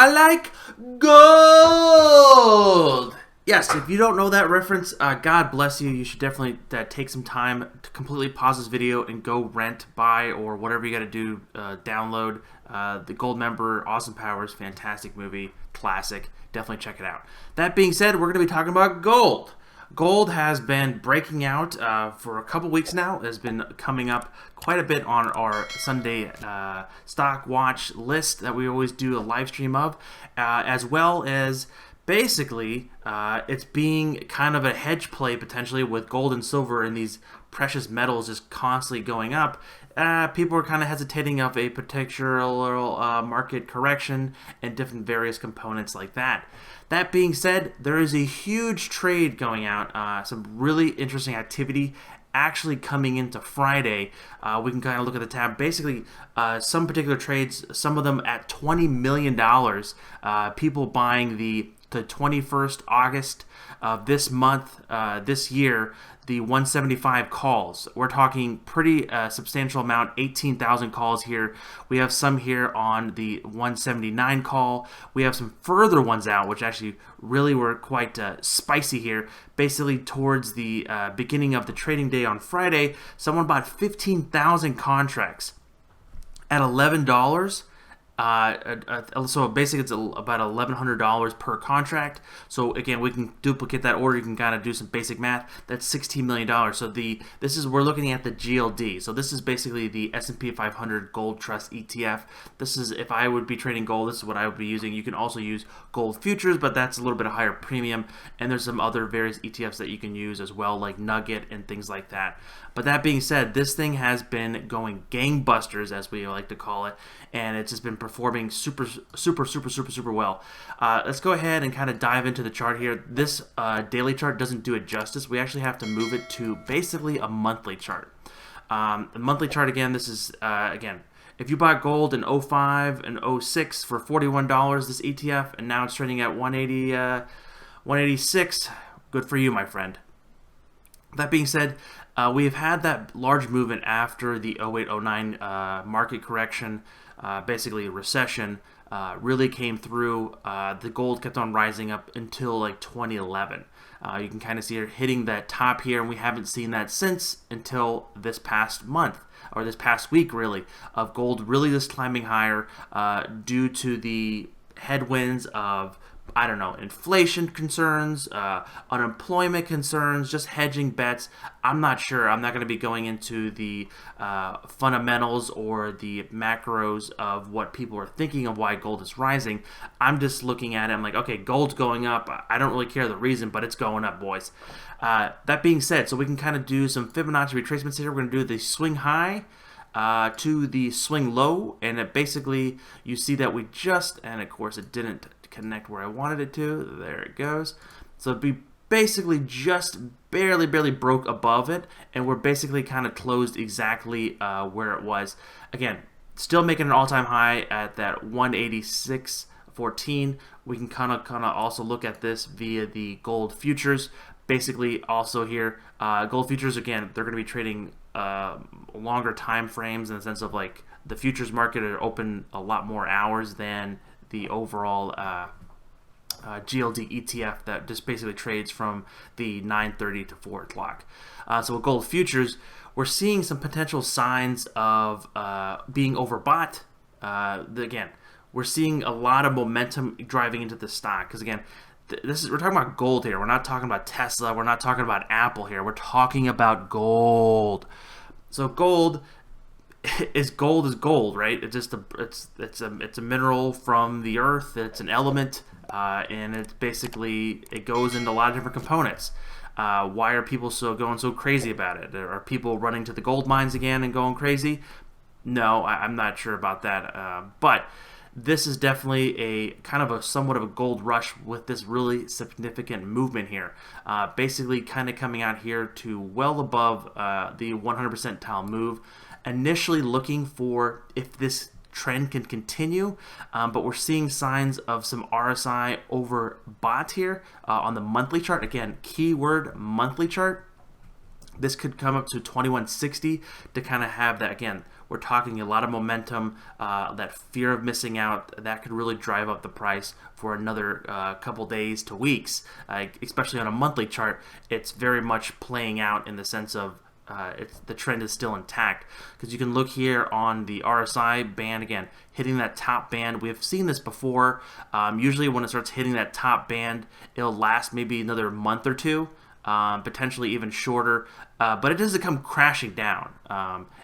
I like gold. Yes, if you don't know that reference, God bless you. You should definitely take some time to completely pause this video and go rent, buy, or whatever you got to do. Download the Gold Member, Austin Powers, fantastic movie, classic. Definitely check it out. That being said, we're going to be talking about gold. Gold has been breaking out for a couple weeks now. It has been coming up quite a bit on our Sunday stock watch list that we always do a live stream of, as well as basically it's being kind of a hedge play potentially with gold and silver and these precious metals just constantly going up. People are kind of hesitating of a particular market correction and different various components like that. That being said, there is a huge trade going out, some really interesting activity actually coming into Friday. We can kind of look at the tab. Basically, some particular trades, some of them at $20 million. People buying the 21st August of this month, this year, the 175 calls. We're talking pretty substantial amount, 18,000 calls here. We have some here on the 179 call. We have some further ones out, which actually really were quite spicy here. Basically, towards the beginning of the trading day on Friday, someone bought 15,000 contracts at $11. So basically it's about $1,100 per contract. So again, we can duplicate that order. You can kind of do some basic math. That's $16 million. So we're looking at the GLD. So this is basically the S&P 500 Gold Trust ETF. This is, if I would be trading gold, this is what I would be using. You can also use gold futures, but that's a little bit of higher premium. And there's some other various ETFs that you can use as well, like Nugget and things like that. But that being said, this thing has been going gangbusters, as we like to call it, and it's just been performing super well. Let's go ahead and kind of dive into the chart here. This daily chart doesn't do it justice. We actually have to move it to basically a monthly chart. The monthly chart, again, this is, again, if you bought gold in 05 and 06 for $41, this ETF, and now it's trading at 186, good for you, my friend. That being said, we have had that large movement after the 08-09 market correction, basically a recession, really came through. The gold kept on rising up until like 2011. You can kind of see it hitting that top here, and we haven't seen that since until this past month, or this past week really, of gold really just climbing higher due to the headwinds of, I don't know, inflation concerns, unemployment concerns, just hedging bets. I'm not sure. I'm not going to be going into the fundamentals or the macros of what people are thinking of why gold is rising. I'm just looking at it. I'm like, okay, gold's going up. I don't really care the reason, but it's going up, boys. That being said, so we can kind of do some Fibonacci retracements here. We're going to do the swing high to the swing low, and it basically, you see that we just, and of course it didn't connect where I wanted it to. There it goes. So we basically just barely broke above it, and we're basically kind of closed exactly where it was. Again, still making an all-time high at that 186.14. We can kind of also look at this via the gold futures. Basically, also here, gold futures, again, they're going to be trading longer time frames in the sense of like the futures market are open a lot more hours than the overall GLD ETF that just basically trades from the 9:30 to 4 o'clock. So with gold futures, we're seeing some potential signs of being overbought. Again, we're seeing a lot of momentum driving into the stock because, again, we're talking about gold here. We're not talking about Tesla. We're not talking about Apple here. We're talking about gold. So gold is gold, right? It's just it's a mineral from the earth. It's an element, and it's basically, it goes into a lot of different components. Why are people going so crazy about it? Are people running to the gold mines again and going crazy? No, I'm not sure about that. But this is definitely a kind of a somewhat of a gold rush with this really significant movement here. Basically kind of coming out here to well above the 100% tile move. Initially looking for if this trend can continue, but we're seeing signs of some RSI overbought here on the monthly chart. Again, keyword monthly chart. This could come up to 2160 to kind of have that. Again, we're talking a lot of momentum, that fear of missing out, that could really drive up the price for another couple days to weeks, especially on a monthly chart. It's very much playing out in the sense of the trend is still intact, because you can look here on the RSI band, again hitting that top band. We've seen this before. Usually when it starts hitting that top band, it'll last maybe another month or two, potentially even shorter, but it doesn't come crashing down.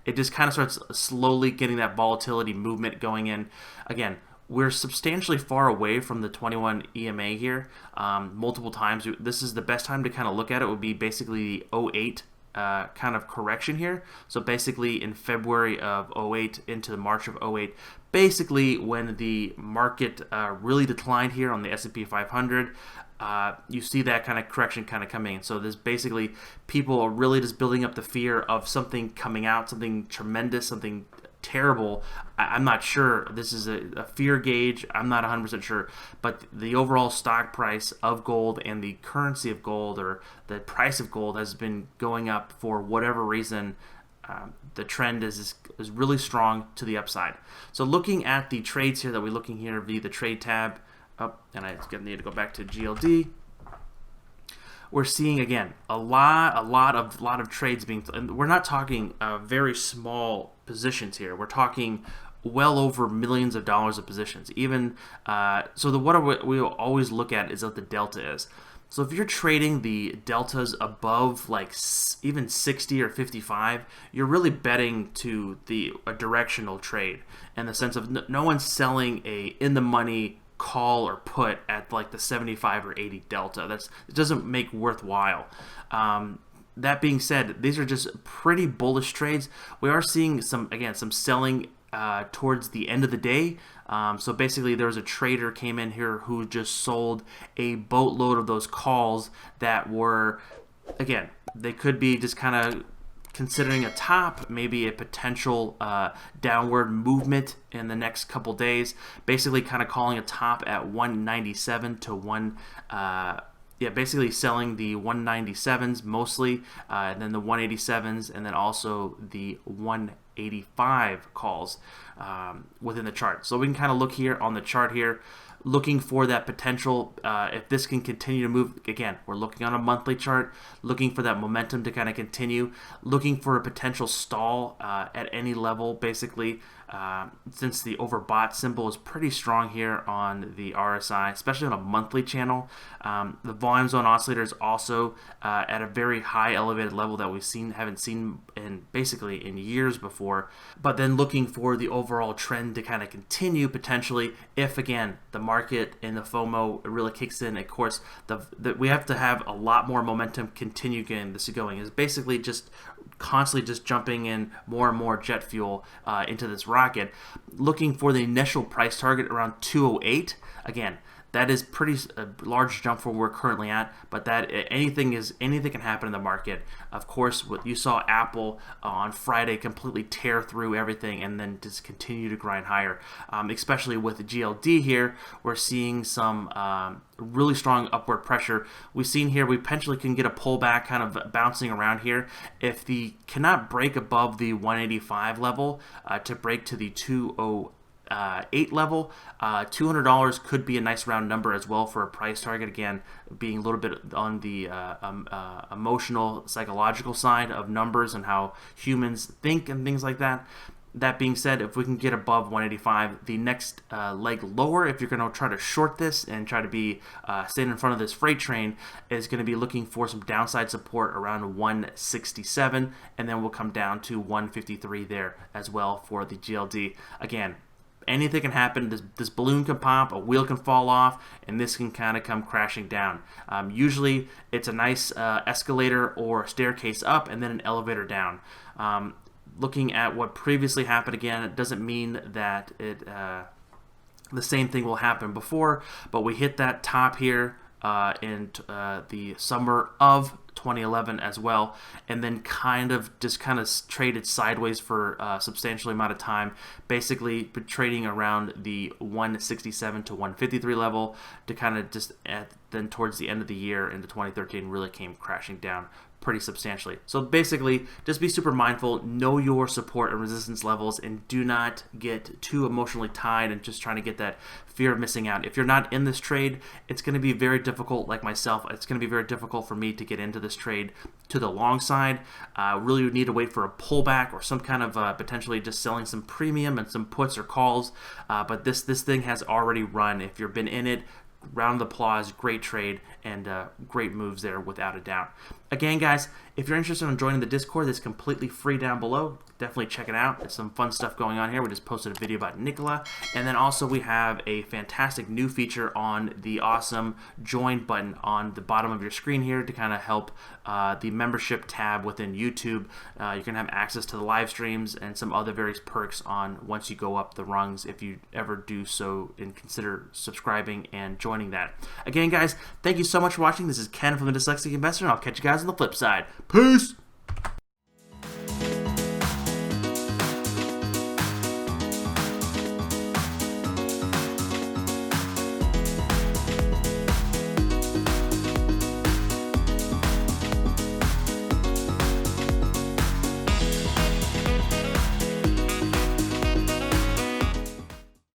It just kind of starts slowly getting that volatility movement going in. Again, we're substantially far away from the 21 EMA here, multiple times. This is the best time to kind of look at it, would be basically the 08 kind of correction here. So basically in February of 08 into March of 08, basically when the market really declined here on the S&P 500, you see that kind of correction kind of coming in. So this basically, people are really just building up the fear of something coming out, something tremendous, something terrible. I'm not sure. This is a fear gauge. I'm not 100% sure. But the overall stock price of gold and the currency of gold, or the price of gold, has been going up for whatever reason. The trend is really strong to the upside. So looking at the trades here that we're looking here via the trade tab, and I need to go back to GLD. We're seeing again a lot of trades being, and we're not talking very small positions here. We're talking well over millions of dollars of positions. Even so, what we always look at is what the delta is. So if you're trading the deltas above like even 60 or 55, you're really betting to a directional trade, in the sense of no one's selling a in the money call or put at like the 75 or 80 delta. It doesn't make worthwhile. That being said, these are just pretty bullish trades. We are seeing some selling towards the end of the day. So basically there was a trader came in here who just sold a boatload of those calls that were, again, they could be just kind of considering a top, maybe a potential downward movement in the next couple days. Basically kind of calling a top at 197 to basically selling the 197s mostly, and then the 187s, and then also the 185 calls within the chart. So we can kind of look here on the chart here, looking for that potential. If this can continue to move, again, we're looking on a monthly chart, looking for that momentum to kind of continue, looking for a potential stall at any level, basically, since the overbought symbol is pretty strong here on the RSI, especially on a monthly channel. The volume zone oscillator is also at a very high elevated level that haven't seen basically in years before. But then looking for the overall trend to kind of continue potentially, if again the market and the FOMO really kicks in. Of course, we have to have a lot more momentum continue getting this going. Is basically just constantly just jumping in more and more jet fuel into this rocket, looking for the initial price target around 208. Again, that is a large jump from where we're currently at, but that anything can happen in the market. Of course, you saw Apple on Friday completely tear through everything and then just continue to grind higher. Especially with the GLD here, we're seeing some really strong upward pressure. We've seen here we potentially can get a pullback, kind of bouncing around here. If the cannot break above the 185 level to break to the 208 level, $200 could be a nice round number as well for a price target. Again, being a little bit on the emotional, psychological side of numbers and how humans think and things like that. That being said, if we can get above 185, the next leg lower, if you're going to try to short this and try to be staying in front of this freight train, is going to be looking for some downside support around 167, and then we'll come down to 153 there as well for the GLD. Again, anything can happen. This balloon can pop, a wheel can fall off, and this can kind of come crashing down. Usually it's a nice escalator or staircase up and then an elevator down. Looking at what previously happened, again, it doesn't mean that the same thing will happen before, but we hit that top here in the summer of 2011 as well, and then kind of traded sideways for a substantial amount of time, basically trading around the 167 to 153 level to kind of then towards the end of the year into 2013 really came crashing down pretty substantially. So basically, just be super mindful, know your support and resistance levels, and do not get too emotionally tied and just trying to get that fear of missing out. If you're not in this trade, it's going to be very difficult, like myself, it's going to be very difficult for me to get into this trade to the long side. Really would need to wait for a pullback or some kind of potentially just selling some premium and some puts or calls. But this thing has already run. If you've been in it, round of applause, great trade, and great moves there without a doubt. Again, guys, if you're interested in joining the Discord, it's completely free down below. Definitely check it out. There's some fun stuff going on here. We just posted a video about Nikola, and then also we have a fantastic new feature on the awesome join button on the bottom of your screen here to kind of help the membership tab within YouTube. You can have access to the live streams and some other various perks on once you go up the rungs, if you ever do so, and consider subscribing and joining that. Again, guys, thank you so much for watching. This is Ken from the Dyslexic Investor, and I'll catch you guys on the flip side. Peace!